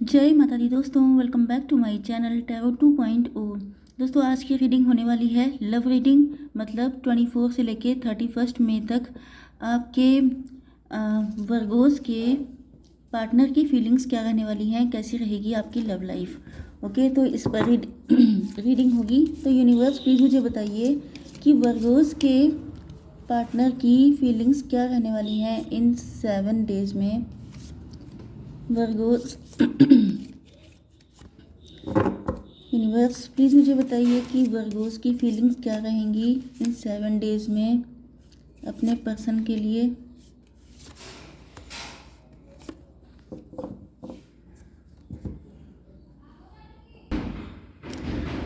जय माता दी दोस्तों, welcome back to my channel tarot 2.0। दोस्तों आज की रीडिंग होने वाली है लव रीडिंग, मतलब 24 से लेके 31 मई तक आपके वर्गोस के पार्टनर की फीलिंग्स क्या रहने वाली हैं, कैसी रहेगी आपकी लव लाइफ। ओके, तो इस पर रीडिंग होगी। तो यूनिवर्स प्लीज़ मुझे बताइए कि वर्गोस के पार्टनर की फीलिंग्स क्या रहने वाली हैं इन 7 डेज में। वर्गोस यूनिवर्स प्लीज़ मुझे बताइए कि वर्गोस की फीलिंग्स क्या रहेंगी इन 7 डेज में अपने पर्सन के लिए।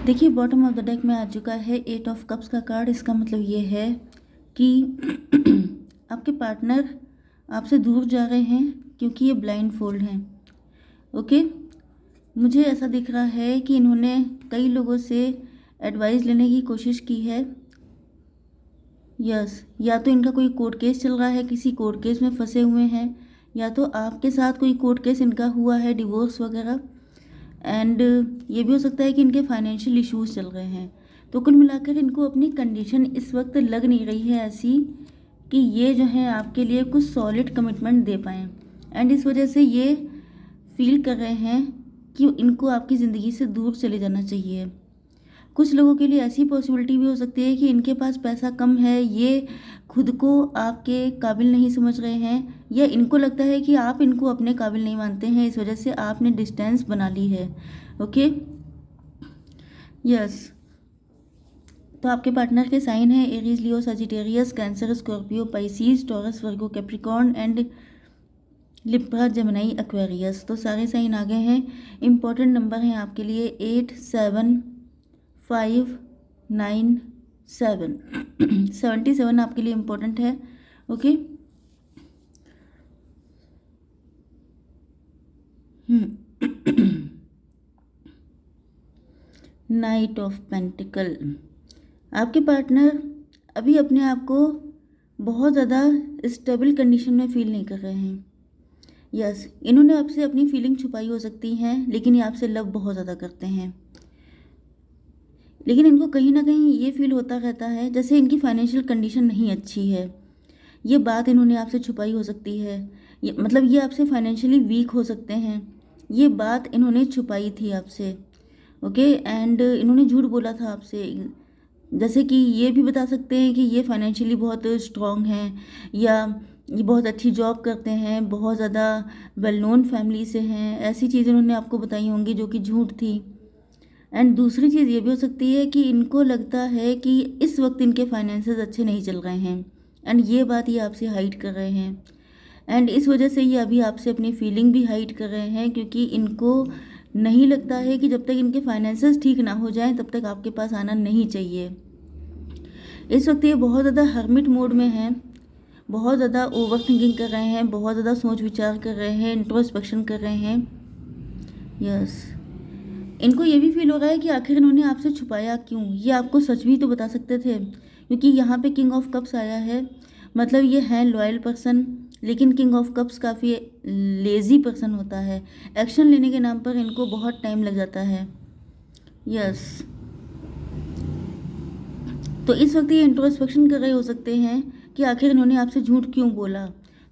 देखिए, बॉटम ऑफ द डेक में आ चुका है 8 ऑफ कप्स का कार्ड। इसका मतलब ये है कि आपके पार्टनर आपसे दूर जा रहे हैं क्योंकि ये ब्लाइंड फोल्ड हैं। ओके, मुझे ऐसा दिख रहा है कि इन्होंने कई लोगों से एडवाइस लेने की कोशिश की है। यस, या तो इनका कोई कोर्ट केस चल रहा है, किसी कोर्ट केस में फंसे हुए हैं, या तो आपके साथ कोई कोर्ट केस इनका हुआ है, डिवोर्स वगैरह। एंड ये भी हो सकता है कि इनके फाइनेंशियल इश्यूज चल रहे हैं। तो कुल मिलाकर इनको अपनी कंडीशन इस वक्त लग नहीं रही है ऐसी कि ये जो है आपके लिए कुछ सॉलिड कमिटमेंट दे पाएँ। एंड इस वजह से ये फील कर रहे हैं कि इनको आपकी ज़िंदगी से दूर चले जाना चाहिए। कुछ लोगों के लिए ऐसी पॉसिबिलिटी भी हो सकती है कि इनके पास पैसा कम है, ये खुद को आपके काबिल नहीं समझ रहे हैं, या इनको लगता है कि आप इनको अपने काबिल नहीं मानते हैं, इस वजह से आपने डिस्टेंस बना ली है। Okay, yes. तो आपके पार्टनर के साइन है Aries, Leo, Sagittarius, cancer, Scorpio, Pisces, taurus, Virgo, Capricorn and Libra, Gemini, Aquarius. तो सारे साइन आ गए हैं। इम्पॉर्टेंट नंबर हैं आपके लिए 8, 7, 5, 9, 7। 77 आपके लिए इम्पोर्टेंट है। Okay, night of pentacle. आपके पार्टनर अभी अपने आप को बहुत ज़्यादा स्टेबल कंडीशन में फील नहीं कर रहे हैं। यस, इन्होंने आपसे अपनी फीलिंग छुपाई हो सकती हैं, लेकिन ये आपसे लव बहुत ज़्यादा करते हैं। लेकिन इनको कहीं ना कहीं ये फील होता रहता है जैसे इनकी फाइनेंशियल कंडीशन नहीं अच्छी है। ये बात इन्होंने आपसे छुपाई हो सकती है, ये मतलब ये आपसे फाइनेंशियली वीक हो सकते हैं। ये बात इन्होंने छुपाई थी आपसे। ओके, एंड इन्होंने झूठ बोला था आपसे। जैसे कि ये भी बता सकते हैं कि ये फाइनेंशियली बहुत स्ट्रांग हैं, या ये बहुत अच्छी जॉब करते हैं, बहुत ज़्यादा वेल नोन फैमिली से हैं। ऐसी चीज़ें इन्होंने आपको बताई होंगी जो कि झूठ थी। एंड दूसरी चीज़ ये भी हो सकती है कि इनको लगता है कि इस वक्त इनके फाइनेंसेस अच्छे नहीं चल रहे हैं, एंड ये बात ये आपसे हाइड कर रहे हैं। एंड इस वजह से ये अभी आपसे अपनी फीलिंग भी हाइड कर रहे हैं, क्योंकि इनको नहीं लगता है कि जब तक इनके फाइनेंसेस ठीक ना हो जाएं तब तक आपके पास आना नहीं चाहिए। इस वक्त ये बहुत ज़्यादा हर्मिट मोड में हैं, बहुत ज़्यादा ओवर थिंकिंग कर रहे हैं, बहुत ज़्यादा सोच विचार कर रहे हैं, इंट्रोस्पेक्शन कर रहे हैं। यस, इनको ये भी फील हो रहा है कि आखिर इन्होंने आपसे छुपाया क्यों। ये आपको सच भी तो बता सकते थे, क्योंकि यहाँ पे किंग ऑफ कप्स आया है, मतलब ये है लॉयल पर्सन। लेकिन किंग ऑफ कप्स काफ़ी लेज़ी पर्सन होता है, एक्शन लेने के नाम पर इनको बहुत टाइम लग जाता है। यस, तो इस वक्त ये इंट्रोस्पेक्शन कर रहे हो सकते हैं कि आखिर इन्होंने आपसे झूठ क्यों बोला।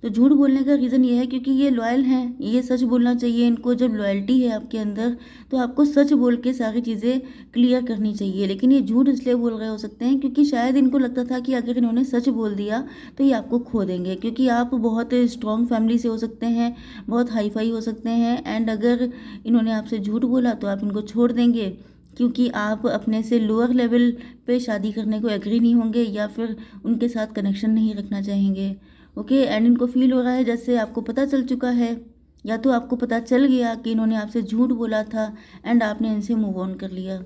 तो झूठ बोलने का रीज़न ये है क्योंकि ये लॉयल हैं, ये सच बोलना चाहिए इनको। जब लॉयल्टी है आपके अंदर तो आपको सच बोल के सारी चीज़ें क्लियर करनी चाहिए। लेकिन ये झूठ इसलिए बोल रहे हो सकते हैं क्योंकि शायद इनको लगता था कि अगर इन्होंने सच बोल दिया तो ये आपको खो देंगे, क्योंकि आप बहुत स्ट्रॉन्ग फैमिली से हो सकते हैं, बहुत हाई फाई हो सकते हैं। एंड अगर इन्होंने आपसे झूठ बोला तो आप इनको छोड़ देंगे, क्योंकि आप अपने से लोअर लेवल पे शादी करने को एग्री नहीं होंगे, या फिर उनके साथ कनेक्शन नहीं रखना चाहेंगे। ओके, एंड इनको फील हो रहा है जैसे आपको पता चल चुका है, या तो आपको पता चल गया कि इन्होंने आपसे झूठ बोला था एंड आपने इनसे मूव ऑन कर लिया।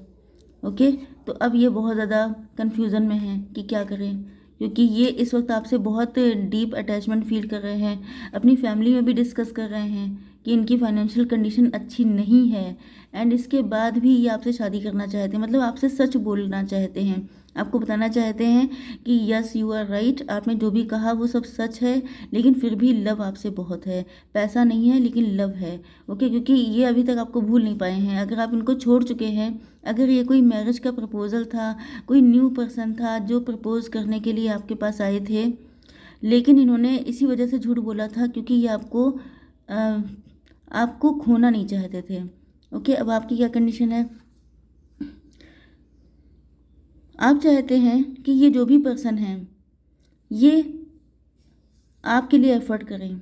ओके, तो अब ये बहुत ज़्यादा कन्फ्यूज़न में हैं कि क्या करें, क्योंकि ये इस वक्त आपसे बहुत डीप अटैचमेंट फील कर रहे हैं। अपनी फैमिली में भी डिस्कस कर रहे हैं कि इनकी फाइनेंशियल कंडीशन अच्छी नहीं है, एंड इसके बाद भी ये आपसे शादी करना चाहते हैं, मतलब आपसे सच बोलना चाहते हैं। आपको बताना चाहते हैं कि यस यू आर राइट, आपने जो भी कहा वो सब सच है, लेकिन फिर भी लव आपसे बहुत है। पैसा नहीं है लेकिन लव है। ओके, क्योंकि ये अभी तक आपको भूल नहीं पाए हैं। अगर आप इनको छोड़ चुके हैं, अगर ये कोई मैरिज का प्रपोजल था, कोई न्यू पर्सन था जो प्रपोज करने के लिए आपके पास आए थे, लेकिन इन्होंने इसी वजह से झूठ बोला था क्योंकि ये आपको खोना नहीं चाहते थे। ओके, अब आपकी क्या कंडीशन है? आप चाहते हैं कि ये जो भी पर्सन है ये आपके लिए एफर्ट करें,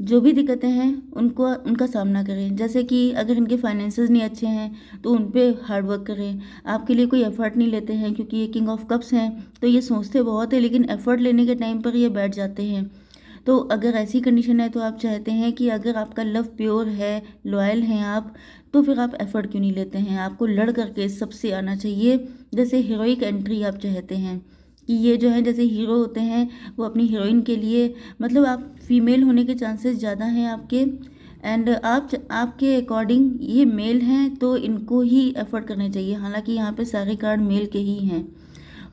जो भी दिक्कतें हैं उनको उनका सामना करें। जैसे कि अगर इनके फाइनेंसेस नहीं अच्छे हैं तो उन पे हार्ड वर्क करें, आपके लिए कोई एफर्ट नहीं लेते हैं क्योंकि ये किंग ऑफ कप्स हैं, तो ये सोचते बहुत है लेकिन एफर्ट लेने के टाइम पर ये बैठ जाते हैं। तो अगर ऐसी कंडीशन है तो आप चाहते हैं कि अगर आपका लव प्योर है, लॉयल हैं आप, तो फिर आप एफर्ट क्यों नहीं लेते हैं? आपको लड़ करके सबसे आना चाहिए। जैसे हीरोइक एंट्री आप चाहते हैं कि ये जो है जैसे हीरो होते हैं वो अपनी हीरोइन के लिए, मतलब आप फीमेल होने के चांसेस ज़्यादा हैं आपके, एंड आपके अकॉर्डिंग ये मेल हैं तो इनको ही एफर्ट करने चाहिए। हालांकि यहाँ पे सारे कार्ड मेल के ही हैं।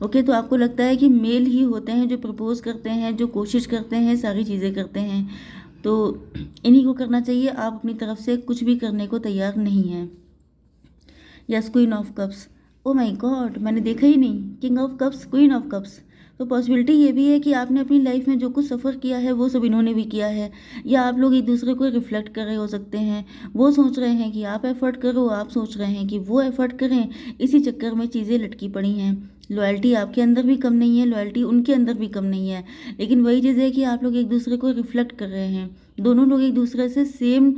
ओके, तो आपको लगता है कि मेल ही होते हैं जो प्रपोज करते हैं, जो कोशिश करते हैं, सारी चीज़ें करते हैं, तो इन्हीं को करना चाहिए। आप अपनी तरफ से कुछ भी करने को तैयार नहीं हैं। Yes, queen of cups. Oh my God, मैंने देखा ही नहीं। King of cups, queen of cups. तो पॉसिबिलिटी ये भी है कि आपने अपनी लाइफ में जो कुछ सफ़र किया है वो सब इन्होंने भी किया है, या आप लोग एक दूसरे को रिफ्लेक्ट कर रहे हो सकते हैं। वो सोच रहे हैं कि आप एफर्ट करो, आप सोच रहे हैं कि वो एफर्ट करें, इसी चक्कर में चीज़ें लटकी पड़ी हैं। लॉयल्टी आपके अंदर भी कम नहीं है, लॉयल्टी उनके अंदर भी कम नहीं है, लेकिन वही चीज़ है कि आप लोग एक दूसरे को रिफ्लेक्ट कर रहे हैं। दोनों लोग एक दूसरे से सेम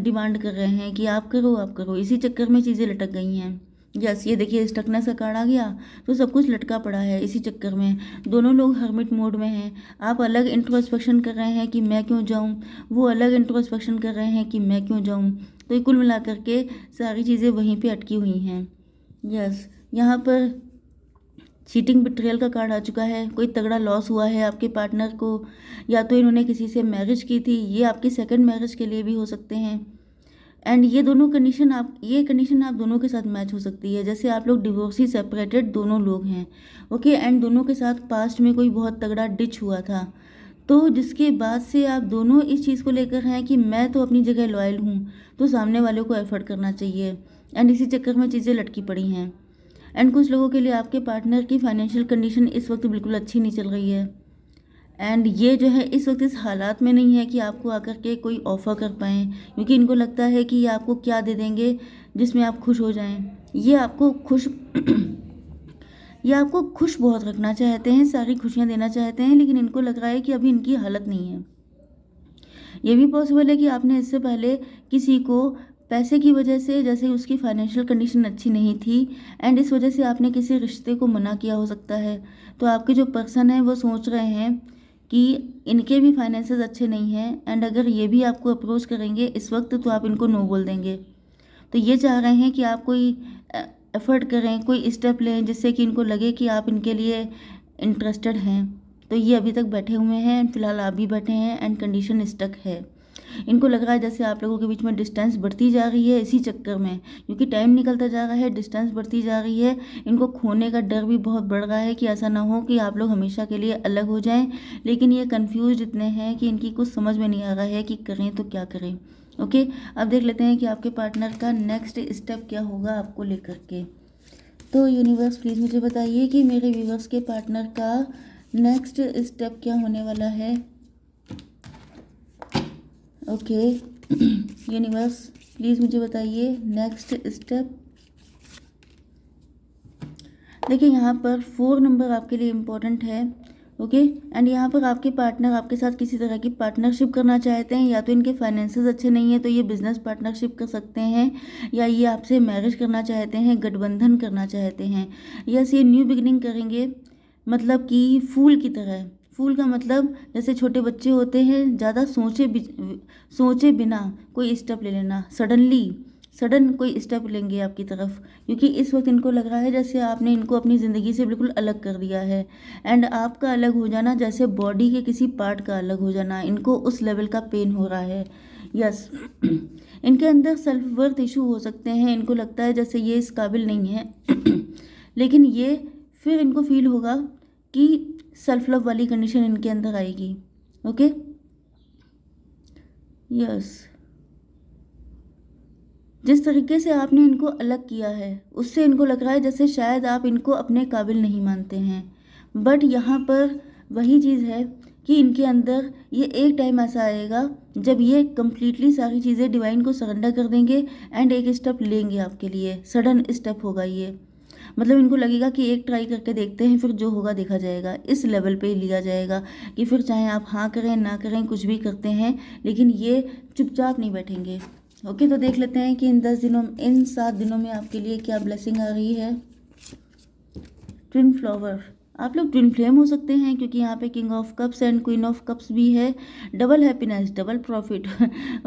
डिमांड कर रहे हैं कि आप करो आप करो, इसी चक्कर में चीज़ें लटक गई हैं। यस, ये देखिए स्टकनेस का कार्ड आ गया, तो सब कुछ लटका पड़ा है इसी चक्कर में। दोनों लोग हर्मिट मोड में हैं। आप अलग इंट्रोस्पेक्शन कर रहे हैं कि मैं क्यों जाऊं, वो अलग इंट्रोस्पेक्शन कर रहे हैं कि मैं क्यों जाऊं। तो ये कुल मिला करके सारी चीज़ें वहीं पे अटकी हुई हैं। यस, यहाँ पर चीटिंग बिट्रेयल का कार्ड आ चुका है। कोई तगड़ा लॉस हुआ है आपके पार्टनर को, या तो इन्होंने किसी से मैरिज की थी, ये आपकी सेकंड मैरिज के लिए भी हो सकते हैं। एंड ये कंडीशन आप दोनों के साथ मैच हो सकती है। जैसे आप लोग डिवोर्सी सेपरेटेड दोनों लोग हैं, ओके, एंड दोनों के साथ पास्ट में कोई बहुत तगड़ा डिच हुआ था, तो जिसके बाद से आप दोनों इस चीज़ को लेकर हैं कि मैं तो अपनी जगह लॉयल हूँ, तो सामने वाले को एफर्ट करना चाहिए, एंड इसी चक्कर में चीज़ें लटकी पड़ी हैं। एंड कुछ लोगों के लिए आपके पार्टनर की फाइनेंशियल कंडीशन इस वक्त बिल्कुल अच्छी नहीं चल रही है, एंड ये जो है इस वक्त इस हालात में नहीं है कि आपको आकर के कोई ऑफ़र कर पाएँ, क्योंकि इनको लगता है कि ये आपको क्या दे देंगे जिसमें आप खुश हो जाएं। ये आपको खुश ये आपको खुश बहुत रखना चाहते हैं, सारी खुशियां देना चाहते हैं, लेकिन इनको लग रहा है कि अभी इनकी हालत नहीं है। ये भी पॉसिबल है कि आपने इससे पहले किसी को पैसे की वजह से, जैसे उसकी फाइनेंशियल कंडीशन अच्छी नहीं थी, एंड इस वजह से आपने किसी रिश्ते को मना किया हो सकता है। तो आपके जो पर्सन है वो सोच रहे हैं कि इनके भी फाइनेंसेस अच्छे नहीं हैं, एंड अगर ये भी आपको अप्रोच करेंगे इस वक्त तो आप इनको नो बोल देंगे। तो ये चाह रहे हैं कि आप कोई एफर्ट करें, कोई स्टेप लें जिससे कि इनको लगे कि आप इनके लिए इंटरेस्टेड हैं। तो ये अभी तक बैठे हुए हैं, फिलहाल आप भी बैठे हैं, एंड कंडीशन स्टक है। इनको लग रहा है जैसे आप लोगों के बीच में डिस्टेंस बढ़ती जा रही है इसी चक्कर में, क्योंकि टाइम निकलता जा रहा है, डिस्टेंस बढ़ती जा रही है। इनको खोने का डर भी बहुत बढ़ रहा है कि ऐसा ना हो कि आप लोग हमेशा के लिए अलग हो जाएं, लेकिन ये कंफ्यूज इतने हैं कि इनकी कुछ समझ में नहीं आ रहा है कि करें तो क्या करें। ओके, अब देख लेते हैं कि आपके पार्टनर का नेक्स्ट स्टेप क्या होगा आपको लेकर के। तो यूनिवर्स प्लीज़ मुझे बताइए कि मेरे व्यूवर्स के पार्टनर का नेक्स्ट स्टेप क्या होने वाला है। ओके, यूनिवर्स प्लीज़ मुझे बताइए नेक्स्ट स्टेप। देखिए यहाँ पर 4 नंबर आपके लिए इम्पोर्टेंट है। ओके, एंड यहाँ पर आपके पार्टनर आपके साथ किसी तरह की पार्टनरशिप करना चाहते हैं, या तो इनके फाइनेंसेस अच्छे नहीं है तो ये बिजनेस पार्टनरशिप कर सकते हैं, या ये आपसे मैरिज करना चाहते हैं, गठबंधन करना चाहते हैं। यस, ये न्यू बिगिनिंग करेंगे, मतलब कि फूल की तरह। फूल का मतलब जैसे छोटे बच्चे होते हैं, ज़्यादा सोचे बिना कोई स्टेप ले लेना, सडन कोई स्टेप लेंगे आपकी तरफ, क्योंकि इस वक्त इनको लग रहा है जैसे आपने इनको अपनी ज़िंदगी से बिल्कुल अलग कर दिया है। एंड आपका अलग हो जाना जैसे बॉडी के किसी पार्ट का अलग हो जाना, इनको उस लेवल का पेन हो रहा है। यस, इनके अंदर सेल्फ वर्थ इशू हो सकते हैं, इनको लगता है जैसे ये इस काबिल नहीं है लेकिन ये फिर इनको फील होगा कि सेल्फ लव वाली कंडीशन इनके अंदर आएगी। Okay, yes. जिस तरीके से आपने इनको अलग किया है उससे इनको लग रहा है जैसे शायद आप इनको अपने काबिल नहीं मानते हैं। बट यहाँ पर वही चीज़ है कि इनके अंदर ये एक टाइम ऐसा आएगा जब ये कंप्लीटली सारी चीज़ें डिवाइन को सरेंडर कर देंगे एंड एक स्टेप लेंगे आपके लिए। सडन स्टेप होगा ये, मतलब इनको लगेगा कि एक ट्राई करके देखते हैं, फिर जो होगा देखा जाएगा। इस लेवल पे लिया जाएगा कि फिर चाहे आप हाँ करें ना करें कुछ भी करते हैं, लेकिन ये चुपचाप नहीं बैठेंगे। ओके, तो देख लेते हैं कि इन 7 दिनों में आपके लिए क्या ब्लेसिंग आ रही है। ट्विन फ्लावर, आप लोग ट्विन फ्लेम हो सकते हैं क्योंकि यहाँ पे king of cups and queen of cups भी है। Double happiness, double profit.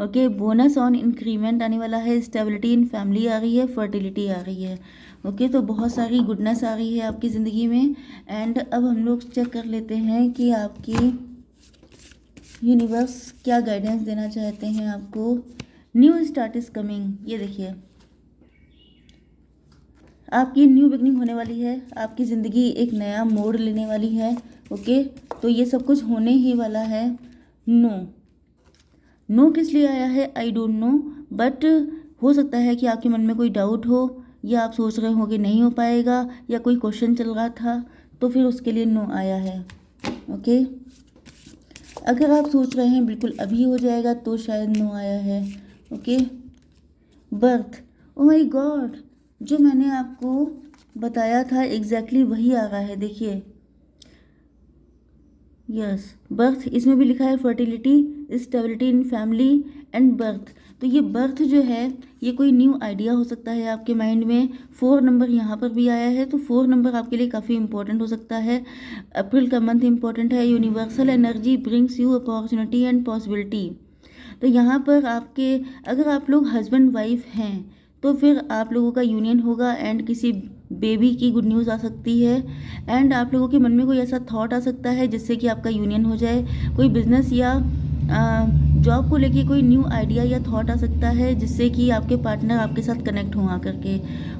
Okay, bonus on increment आने वाला है। स्टेबिलिटी इन फैमिली आ रही है। फर्टिलिटी आ रही है। ओके, तो बहुत सारी गुडनेस आ रही है आपकी ज़िंदगी में। एंड अब हम लोग चेक कर लेते हैं कि आपकी यूनिवर्स क्या गाइडेंस देना चाहते हैं आपको। न्यू स्टार्ट इज कमिंग, ये देखिए आपकी न्यू बिगनिंग होने वाली है। आपकी ज़िंदगी एक नया मोड़ लेने वाली है। ओके, तो ये सब कुछ होने ही वाला है। नो, नो किस लिए आया है आई डोंट नो, बट हो सकता है कि आपके मन में कोई डाउट हो या आप सोच रहे हो कि नहीं हो पाएगा या कोई क्वेश्चन चल रहा था, तो फिर उसके लिए नो आया है। ओके, अगर आप सोच रहे हैं बिल्कुल अभी हो जाएगा तो शायद नो आया है। Okay, birth, oh my God, जो मैंने आपको बताया था एग्जैक्टली वही आ रहा है। देखिए, यस, बर्थ, इसमें भी लिखा है fertility, stability in family and birth. तो ये बर्थ जो है ये कोई न्यू आइडिया हो सकता है आपके माइंड में। 4 नंबर यहाँ पर भी आया है, तो 4 नंबर आपके लिए काफ़ी इंपॉर्टेंट हो सकता है। अप्रैल का मंथ इंपॉर्टेंट है। Universal energy brings you opportunity and possibility. तो यहाँ पर आपके, अगर आप लोग हस्बैंड वाइफ हैं तो फिर आप लोगों का यूनियन होगा एंड किसी बेबी की गुड न्यूज़ आ सकती है। एंड आप लोगों के मन में कोई ऐसा थॉट आ सकता है जिससे कि आपका यूनियन हो जाए। कोई बिजनेस या जॉब को लेके कोई न्यू आइडिया या थॉट आ सकता है जिससे कि आपके पार्टनर आपके साथ कनेक्ट हो आकर के।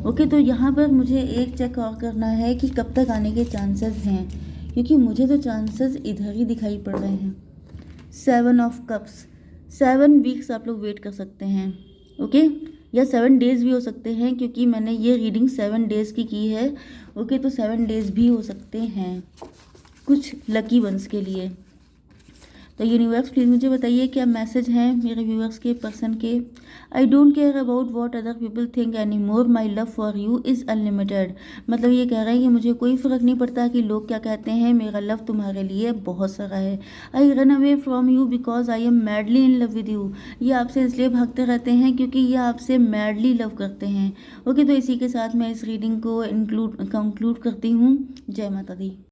ओके, तो यहाँ पर मुझे एक चेक और करना है कि कब तक आने के चांसेस हैं, क्योंकि मुझे तो चांसेस इधर ही दिखाई पड़ रहे हैं। 7 ऑफ कप्स, 7 वीक्स आप लोग वेट कर सकते हैं। ओके, या 7 डेज़ भी हो सकते हैं क्योंकि मैंने ये रीडिंग 7 डेज़ की है। ओके, तो 7 डेज़ भी हो सकते हैं कुछ लकी वंस के लिए। तो यूनिवर्स प्लीज़ मुझे बताइए क्या मैसेज हैं मेरे व्यूअर्स के, पर्सन के। I don't care about what other people think any more, my love for you is unlimited. मतलब ये कह रहे हैं कि मुझे कोई फ़र्क नहीं पड़ता कि लोग क्या कहते हैं, मेरा लव तुम्हारे लिए बहुत सारा है। I run away from you because I am madly in love with you. ये आपसे इसलिए भागते रहते हैं क्योंकि ये आपसे मैडली लव करते हैं। ओके, तो इसी के साथ मैं इस रीडिंग को कंक्लूड करती हूँ। जय माता दी।